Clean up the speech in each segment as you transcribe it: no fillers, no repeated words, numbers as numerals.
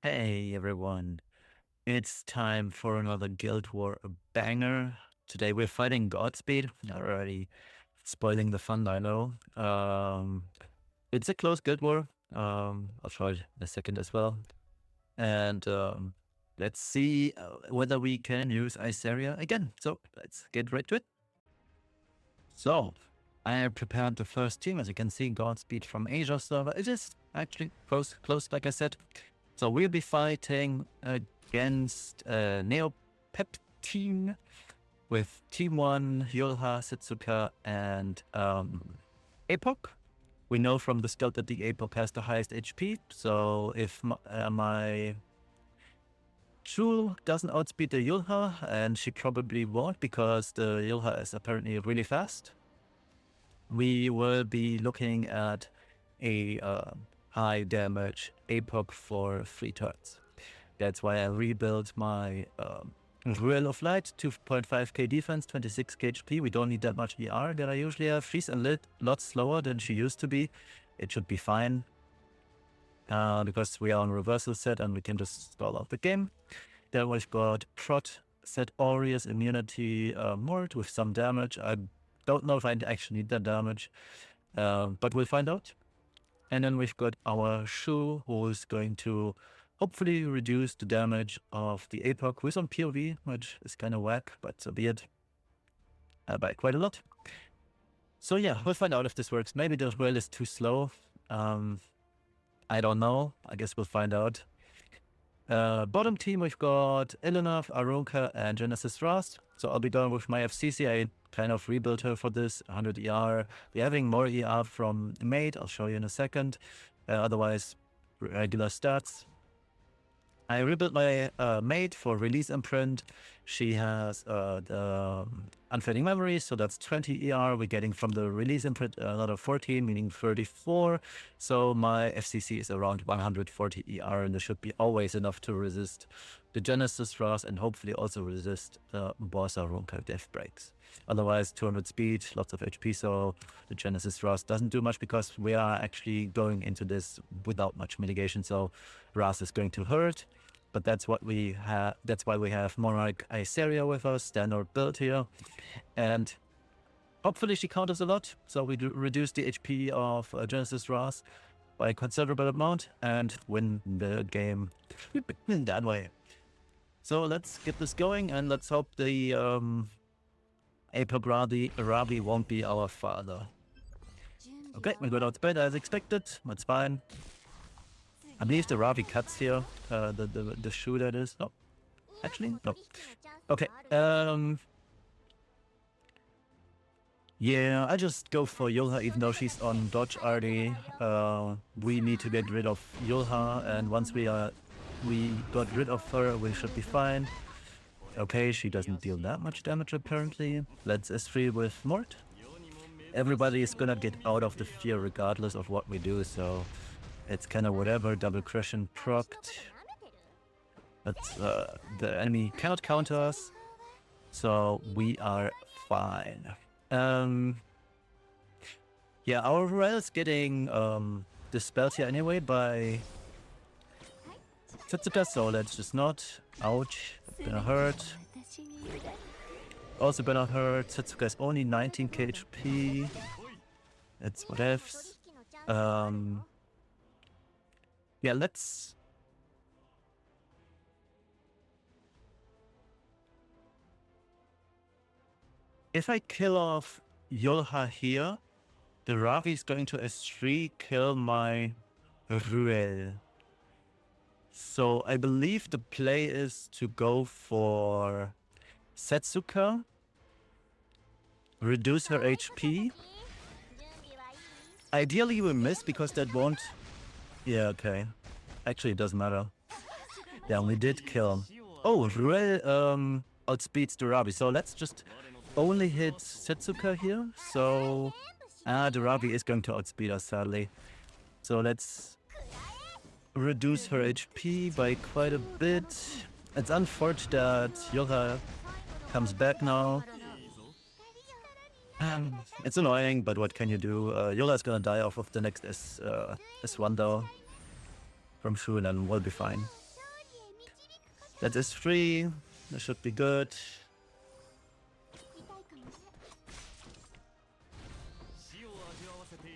Hey everyone, it's time for another Guild War banger. Today we're fighting Godspeed. Already spoiling the fun, I know. It's a close Guild War. I'll show it in a second as well. And let's see whether we can use Iceria again. So let's get right to it. So I have prepared the first team. As you can see, Godspeed from Asia server. It is actually close, like I said. So we'll be fighting against Neopeptine with Team 1, Yulha, Setsuka, and Epoch. We know from the skill that the Epoch has the highest HP, so if my Shu doesn't outspeed the Yulha, and she probably won't because the Yulha is apparently really fast, we will be looking at a high damage Epoch for 3 turns. That's why I rebuilt my Ruel of Light, 2.5k defense, 26k HP. We don't need that much ER that I usually have. She's a lot slower than she used to be. It should be fine because we are on reversal set and we can just stall out the game. Then we've got Prot set Aureus immunity Mort with some damage. I don't know if I actually need that damage, but we'll find out. And then we've got our Shu, who is going to hopefully reduce the damage of the Epoch with some POV, which is kind of whack, but so be it, by quite a lot. So yeah, we'll find out if this works. Maybe the rail is too slow. I don't know. I guess we'll find out. Bottom team, we've got Eleanor, Arunka, and Genesis Frost. So I'll be done with my FCC. I kind of rebuilt her for this, 100 ER. We're having more ER from Mate. I'll show you in a second. Otherwise, regular stats. I rebuilt my Mate for Release Imprint. She has the Unfading Memory, so that's 20 ER. We're getting from the Release Imprint another 14, meaning 34. So my FCC is around 140 ER, and there should be always enough to resist the Genesis Frost and hopefully also resist the Boss Arunka Death Breaks. Otherwise, 200 speed, lots of HP, so the Genesis Frost doesn't do much because we are actually going into this without much mitigation, so Ras is going to hurt. But that's what we have. That's why we have Monarch Iceria with us, standard build here, and hopefully she counters a lot. So we reduce the HP of Genesis Ras by a considerable amount and win the game in that way. So let's get this going and let's hope the Epoch Rabi won't be our father. Okay, we got out bed as expected. That's fine. I believe the Ravi cuts here, the shoe that is. No, actually, no. Okay, yeah, I just go for Yulha even though she's on dodge already. We need to get rid of Yulha, and once we got rid of her, we should be fine. Okay, she doesn't deal that much damage apparently. Let's S3 with Mort. Everybody is gonna get out of the fear regardless of what we do, so it's kind of whatever. Double Crushing procced. But the enemy cannot counter us, so we are fine. Yeah, our Rel is getting dispelled here anyway by Setsuka, so let's just not. Ouch, gonna hurt. Also gonna hurt. Setsuka is only 19k HP. It's whatevs. Yeah, let's... If I kill off Yulha here, the Ravi is going to S3 kill my Ruel. So I believe the play is to go for Setsuka, reduce her HP. Ideally we miss because that won't... Yeah, okay. Actually, it doesn't matter. Yeah, we did kill him. Oh, Ruel outspeeds the Ravi. So let's just only hit Setsuka here. So, the Ravi is going to outspeed us, sadly. So let's reduce her HP by quite a bit. It's unfortunate that Yulha comes back now. It's annoying, but what can you do? Yola is gonna die off of the next S1 though from Shun and we'll be fine. That is 3. That should be good.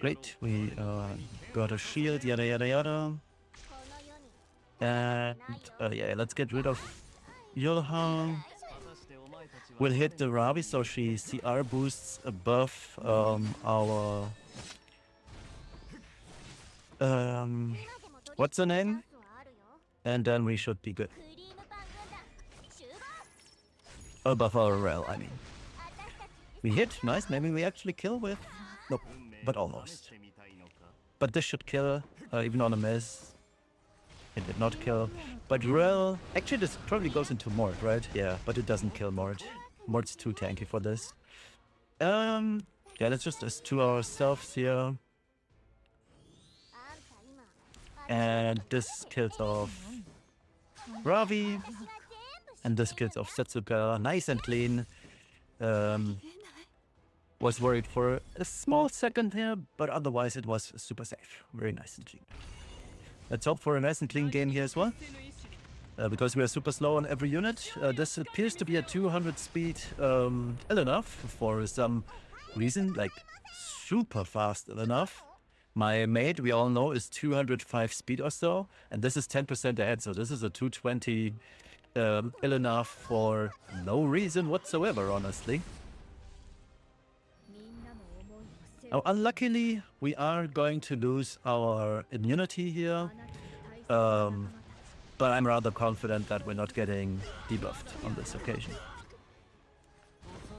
Great, we got a shield, yada yada yada. And yeah, let's get rid of Yulha. We'll hit the Ravi so she CR boosts above our... what's her name? And then we should be good. Above our rel, I mean. We hit, nice, maybe we actually kill with... Nope, but almost. But this should kill, even on a miss. It did not kill. But rel... Actually, this probably goes into Mort, right? Yeah, but it doesn't kill Mort. Mort's too tanky for this. Yeah, let's just do ourselves here. And this kills off Ravi. And this kills off Setsuka. Nice and clean. Was worried for a small second here, but otherwise it was super safe. Very nice and clean. Let's hope for a nice and clean game here as well. Because we are super slow on every unit. This appears to be a 200 speed Elena for some reason, like super fast Elena. My mate, we all know, is 205 speed or so, and this is 10% ahead, so this is a 220 Elena for no reason whatsoever, honestly. Now, unluckily, we are going to lose our immunity here. But I'm rather confident that we're not getting debuffed on this occasion.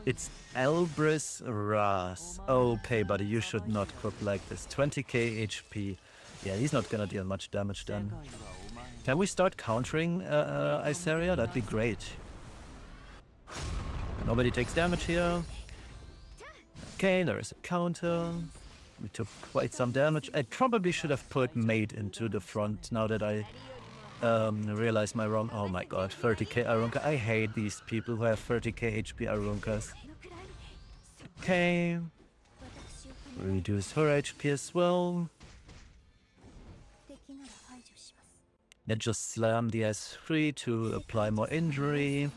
It's Elbris Ras. Okay, buddy, you should not cook like this. 20k HP. Yeah, he's not gonna deal much damage then. Can we start countering Iseria? That'd be great. Nobody takes damage here. Okay, there is a counter. We took quite some damage. I probably should have put Mate into the front now that I realize my wrong. Oh my god, 30k Arunka. I hate these people who have 30k HP Arunkas. Okay. Reduce her HP as well. Let's just slam the S3 to apply more injury.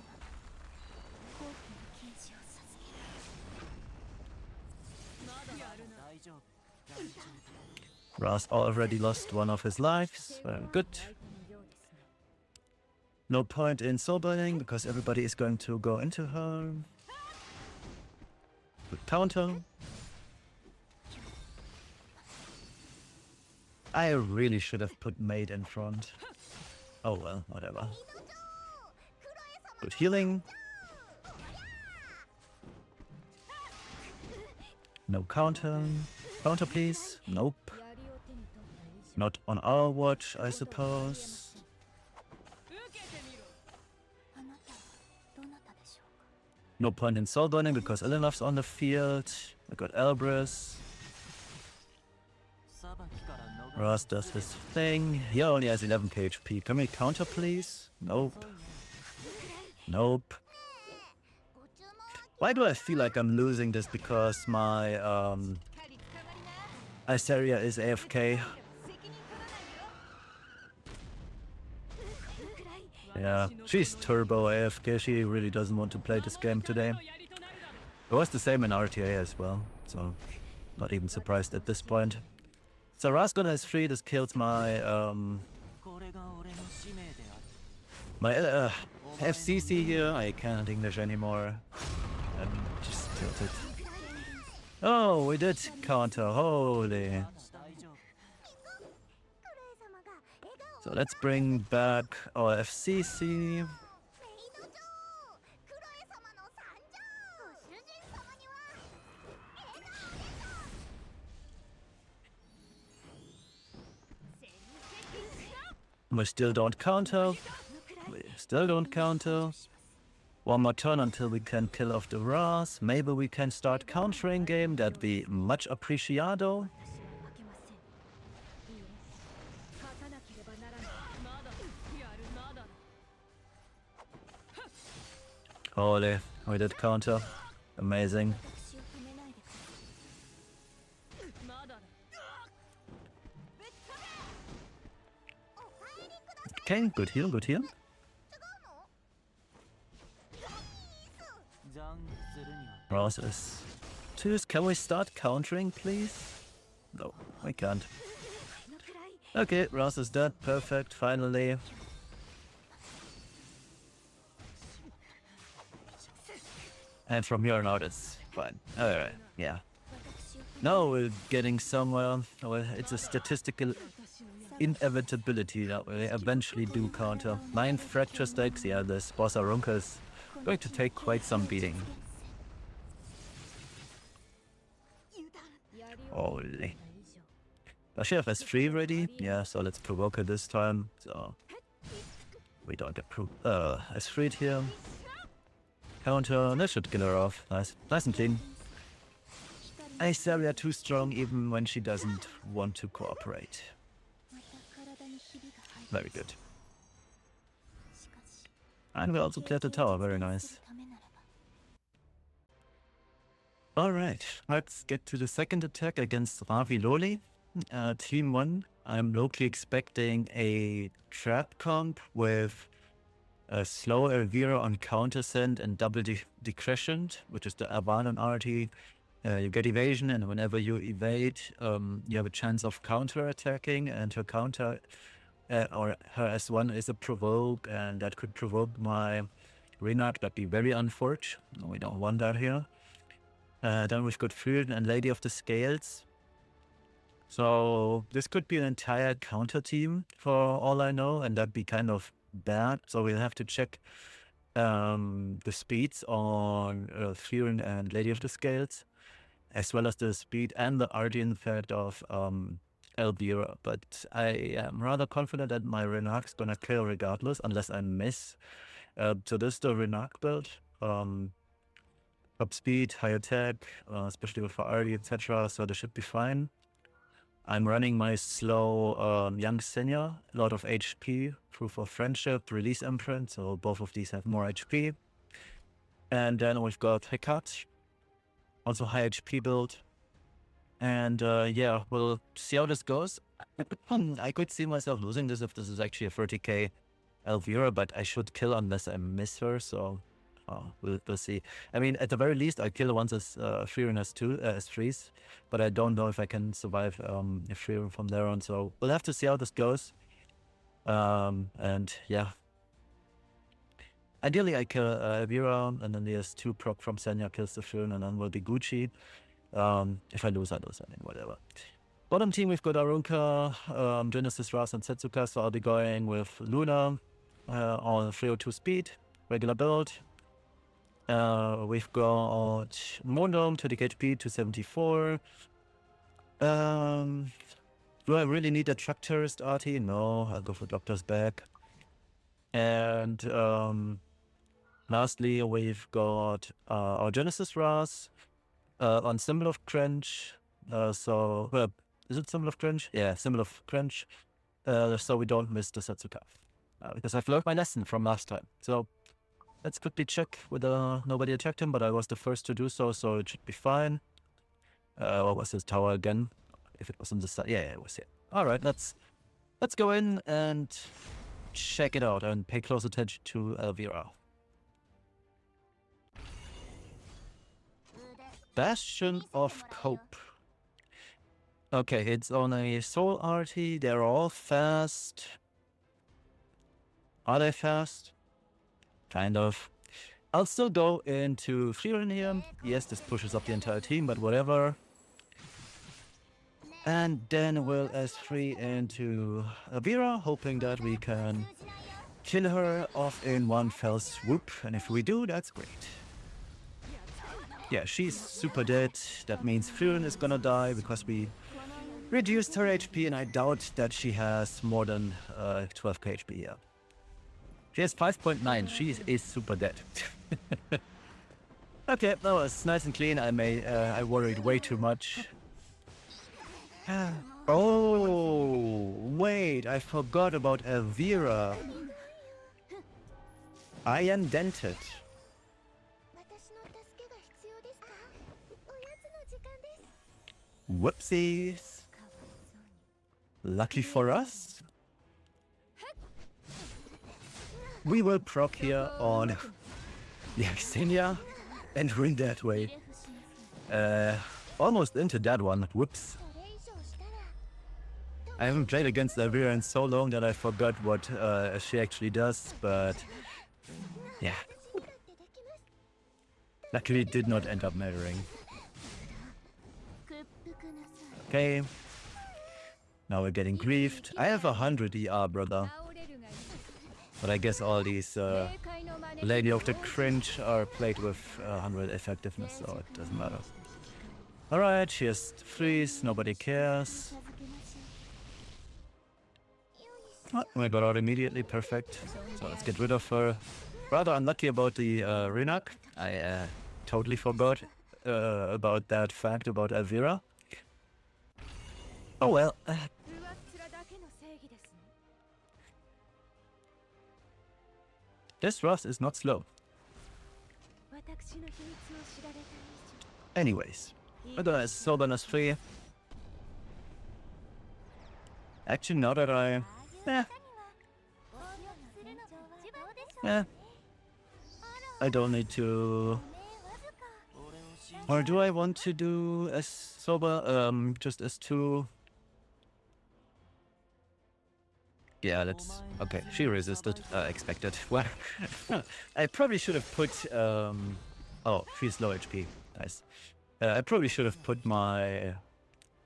Ras already lost one of his lives. Very good. No point in soul burning because everybody is going to go into her. Good counter. I really should have put Maid in front. Oh well, whatever. Good healing. No counter. Counter please. Nope. Not on our watch, I suppose. No point in soul burning because Elenov's on the field. I got Elbris. Ras does his thing. He only has 11k HP. Can we counter please? Nope. Nope. Why do I feel like I'm losing this? Because my Iseria is AFK. Yeah, she's turbo AFK. She really doesn't want to play this game today. It was the same in RTA as well, so not even surprised at this point. So Rasgon has 3. This kills my FCC here. I can't English anymore. I'm just tilted. Oh, we did counter. Holy. So let's bring back our FCC. We still don't counter. We still don't counter. One more turn until we can kill off the Ras. Maybe we can start countering game. That'd be much appreciado. Holy, we did counter. Amazing. Okay, good heal, good heal. Process. Can we start countering, please? No, we can't. Okay, Ross is dead. Perfect, finally. And from here on out, it's fine. Alright, yeah. Now we're getting somewhere. Well, it's a statistical inevitability that we eventually do counter. 9 fracture stakes. Yeah, this boss Arunka is going to take quite some beating. Holy. Does she have S3 ready? Yeah, so let's provoke her this time. So we don't get S3'd here. Counter, that should kill her off. Nice. Nice and clean. Elvira too strong even when she doesn't want to cooperate. Very good. And we also cleared the tower, very nice. Alright, let's get to the second attack against Ravi Loli. Team 1, I'm locally expecting a trap comp with a slow Elvira on counter send and double decrescent, which is the Avan RT. You get evasion, and whenever you evade, you have a chance of counter attacking, and her counter or her S1 is a provoke, and that could provoke my Renak. That'd be very unfortunate. We don't want that here. Then we've got Field and Lady of the Scales. So this could be an entire counter team for all I know, and that'd be kind of bad. So we'll have to check the speeds on Field and Lady of the Scales, as well as the speed and the RT effect of Elvira. But I am rather confident that my Renak's gonna kill regardless, unless I miss. So this is the Renak build. Top speed, high attack, especially with RT, etc. So this should be fine. I'm running my slow Young Senya, a lot of HP, Proof of Friendship, Release Imprint, so both of these have more HP. And then we've got Hecat, also high HP build. And yeah, we'll see how this goes. I could see myself losing this if this is actually a 30k Elvira, but I should kill unless I miss her, so we'll see. I mean, at the very least, I kill once as Freerin has 2 as freeze, but I don't know if I can survive Freerin from there on, so we'll have to see how this goes. And yeah. Ideally, I kill Elvira, and then there's 2 proc from Senya kills the Freerin, and then we'll be Gucci. If I lose, I lose. I mean, whatever. Bottom team, we've got Arunka, Genesis, Ras, and Setsuka, so I'll be going with Luna on 302 speed, regular build. We've got Mondom, 30 HP, 274. Do I really need a truck terrorist RT? No, I'll go for Doctor's Bag. And lastly, we've got our Genesis Ras on Symbol of Crunch. Is it Symbol of Crunch? Yeah, Symbol of Crunch. So we don't miss the Setsuka. Because I've learned my lesson from last time. So let's quickly check whether nobody attacked him, but I was the first to do so, so it should be fine. What was his tower again? If it was on the side, yeah, it was here. All right, let's go in and check it out and pay close attention to Elvira. Bastion of Cope. Okay, it's on a Soul RT. They're all fast. Are they fast? Kind of. I'll still go into Freerin here. Yes, this pushes up the entire team, but whatever. And then we'll S3 into Elvira, hoping that we can kill her off in one fell swoop. And if we do, that's great. Yeah, she's super dead. That means Freerin is gonna die because we reduced her HP, and I doubt that she has more than 12k HP here. She has 5.9. She is super dead. Okay, that was nice and clean. I worried way too much. Oh, wait, I forgot about Elvira. I am dented. Whoopsies. Lucky for us. We will proc here on Young Senya. entering that way. Almost into that one. Whoops. I haven't played against Elvira in so long that I forgot what she actually does, but yeah. Luckily it did not end up mattering. Okay. Now we're getting griefed. I have 100 ER, brother. But I guess all these Lady of the Cringe are played with 100 effectiveness, so it doesn't matter. Alright, she has freeze, nobody cares. Oh, we got out immediately, perfect. So let's get rid of her. Rather unlucky about the Renak. I totally forgot about that fact about Elvira. Oh well. This Ross is not slow. Anyways, whether it's Soberness free. Actually, now that I don't need to. Or do I want to do as Sober, just as 2? Yeah, let's... Okay, she resisted. Expected. Well, I probably should have put... Oh, she's low HP. Nice. I probably should have put my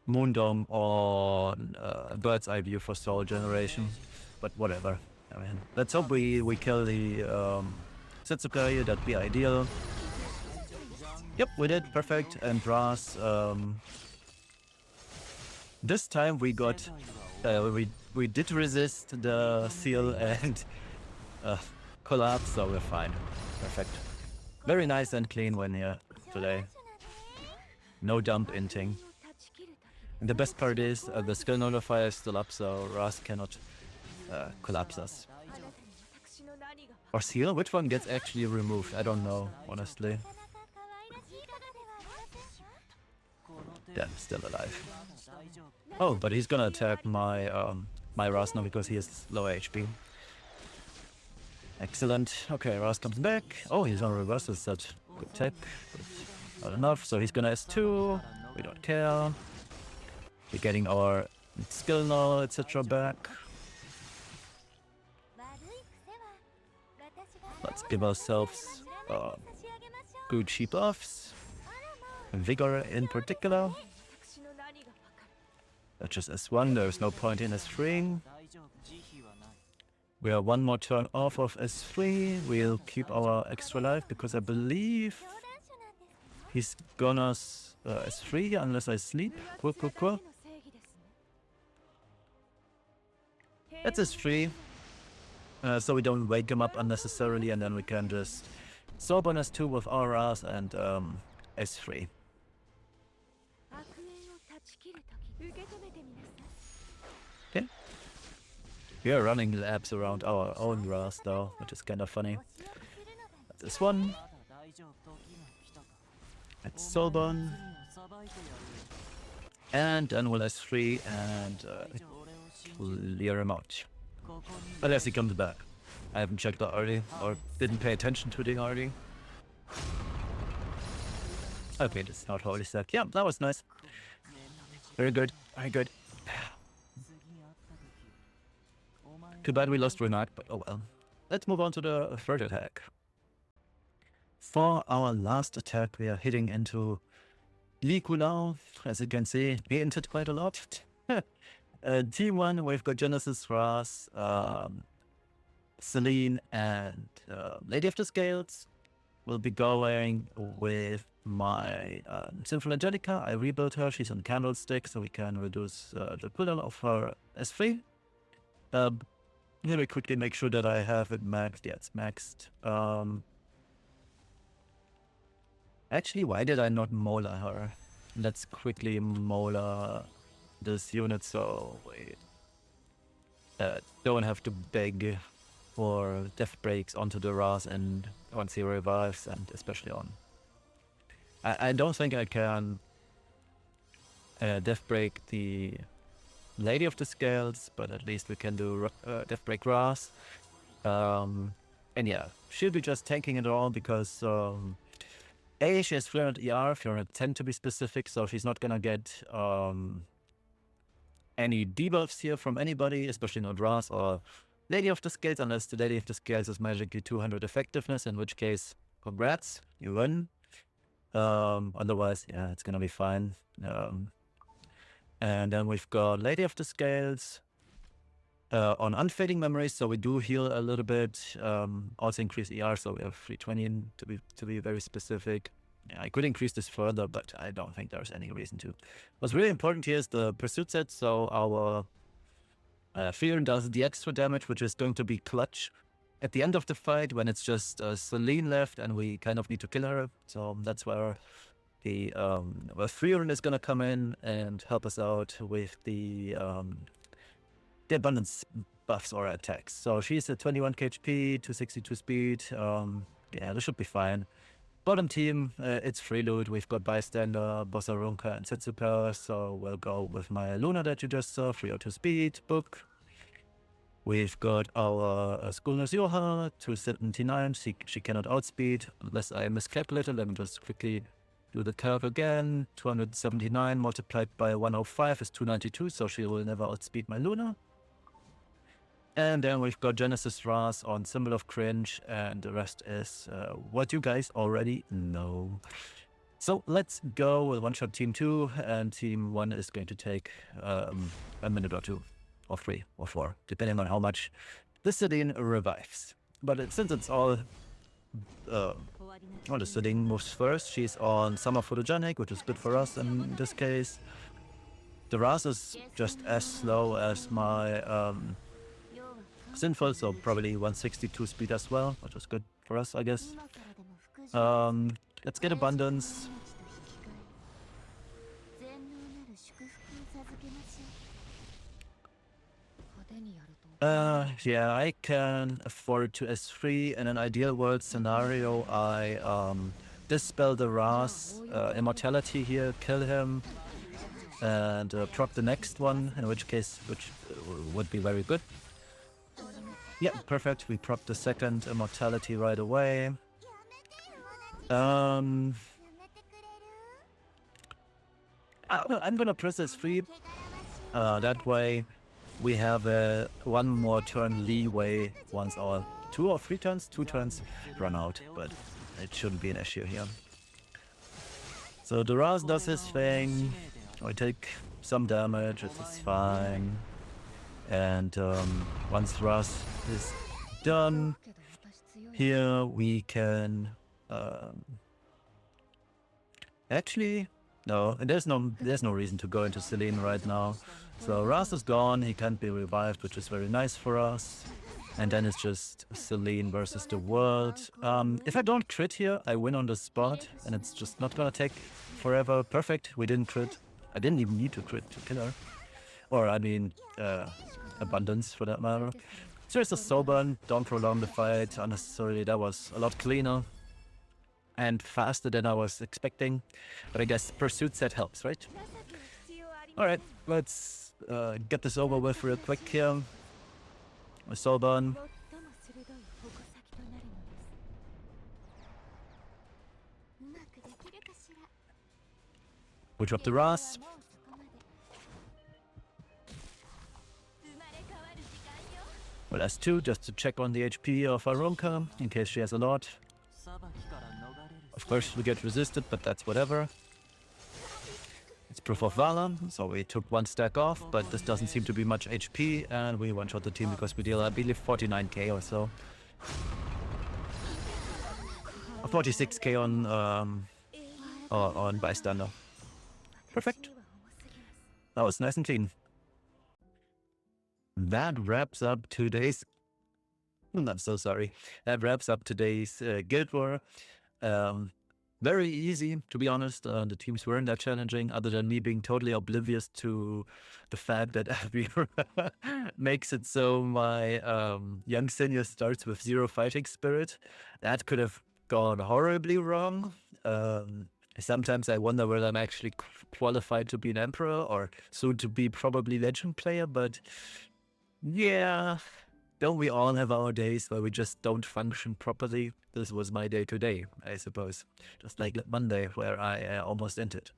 Moondome on Bird's Eye View for Soul Generation. But whatever. I mean, let's hope we kill the Setsukai. That'd be ideal. Yep, we did. Perfect. And Ras... This time we got... We did resist the seal and collapse, so we're fine. Perfect. Very nice and clean win here today. No dump inting. And the best part is the skill nullifier is still up, so Ras cannot collapse us. Or seal? Which one gets actually removed? I don't know, honestly. Yeah, still alive. Oh, but he's gonna attack my my Ras now because he has low HP. Excellent. Okay, Ras comes back. Oh, he's on reverse. Is that good tech? Not enough. So he's gonna S2. We don't care. We're getting our skill now, etc. back. Let's give ourselves good cheap buffs. Vigor in particular. That's just S1, there's no point in S3. We are one more turn off of S3. We'll keep our extra life because I believe he's gonna S3 unless I sleep. Cool. That's S3. So we don't wake him up unnecessarily, and then we can just sob on S2 with our ass and S3. Okay. We are running labs around our own Ras though, which is kind of funny. This one. That's Solbon. And then we'll S3 and clear him out. Unless he comes back. I haven't checked the RD or didn't pay attention to the RD. Okay, this is not holy stack. Yeah, that was nice. Very good, very good. Too bad we lost Renak, but oh well. Let's move on to the third attack. For our last attack, we are hitting into Liku now. As you can see, we entered quite a lot. T1, we've got Genesis, Ras, Celine, and Lady of the Scales. We'll be going with my Sinful Angelica. I rebuilt her. She's on Candlestick, so we can reduce the cooldown of her S3. Let me quickly make sure that I have it maxed. Yeah, it's maxed. Actually, why did I not molar her? Let's quickly molar this unit so we don't have to beg for death breaks onto the Ras and once he revives, and especially on. I don't think I can death break the Lady of the Scales, but at least we can do death break Ras. And yeah, she'll be just tanking it all because She has 300 ER, 310 to be specific, so she's not gonna get any debuffs here from anybody, especially not Ras or Lady of the Scales, unless the Lady of the Scales is magically 200 effectiveness, in which case, congrats, you win. Otherwise, yeah, it's gonna be fine. And then we've got Lady of the Scales on Unfading Memories, so we do heal a little bit. Also increase ER, so we have 320 to be very specific. Yeah, I could increase this further, but I don't think there's any reason to. What's really important here is the Pursuit set, so our Fear does the extra damage, which is going to be clutch at the end of the fight when it's just Celine left and we kind of need to kill her. So that's where the Fear is gonna come in and help us out with the abundance buffs or attacks. So she's at 21 HP, 262 speed. Yeah, this should be fine. Bottom team, it's free loot. We've got Bystander, Bossarunka, and Setsuka, so we'll go with my Luna that you just saw, 302 speed, book. We've got our School Nurse Yoha, 279, she cannot outspeed, unless I miscalculated. Let me just quickly do the calc again. 279 multiplied by 105 is 292, so she will never outspeed my Luna. And then we've got Genesis Ras on Symbol of Cringe, and the rest is what you guys already know. So let's go with one-shot Team 2, and Team 1 is going to take a minute or 2, or 3, or 4, depending on how much the Celine revives. But since it's all... the Celine moves first, she's on Summer Photogenic, which is good for us in this case. The Ras is just as slow as my... Sinful, so probably 162 speed as well, which is good for us, I guess. Let's get Abundance. Yeah, I can afford to S3. In an ideal world scenario, I dispel the Ras immortality here, kill him, and drop the next one, in which case, which would be very good. Yeah, perfect. We propped the second immortality right away. I'm gonna press S3. That way we have one more turn leeway once our 2 or 3 turns, 2 turns run out, but it shouldn't be an issue here. So the Ras does his thing. I take some damage, it's fine. And once Ras is done, here we can actually no, there's no reason to go into Celine right now. So Ras is gone, he can't be revived, which is very nice for us. And then it's just Celine versus the world. If I don't crit here, I win on the spot, and it's just not gonna take forever. Perfect, we didn't crit. I didn't even need to crit to kill her. Or I mean, Abundance for that matter. So it's a Soban, don't prolong the fight unnecessarily. That was a lot cleaner and faster than I was expecting. But I guess Pursuit set helps, right? Alright, let's get this over with real quick here. A Soban. We drop the Ras. Well, that's 2, just to check on the HP of Arunka, in case she has a lot. Of course, we get resisted, but that's whatever. It's Proof of Valor, so we took 1 stack off, but this doesn't seem to be much HP, and we one-shot the team because we deal, I believe, 49k or so. 46k on Bystander. Perfect. That was nice and clean. That wraps up today's... I'm so sorry. That wraps up today's Guild War. Very easy, to be honest. The teams weren't that challenging, other than me being totally oblivious to the fact that Elvira makes it so my Young Senya starts with 0 fighting spirit. That could have gone horribly wrong. Sometimes I wonder whether I'm actually qualified to be an Emperor or soon to be probably Legend player, but... yeah, don't we all have our days where we just don't function properly? This was my day today, I suppose. Just like Monday, where I almost ended.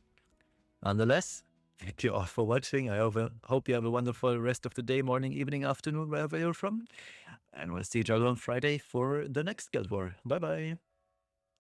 Nonetheless, thank you all for watching. I hope you have a wonderful rest of the day, morning, evening, afternoon, wherever you're from. And we'll see each other on Friday for the next Guild War. Bye-bye.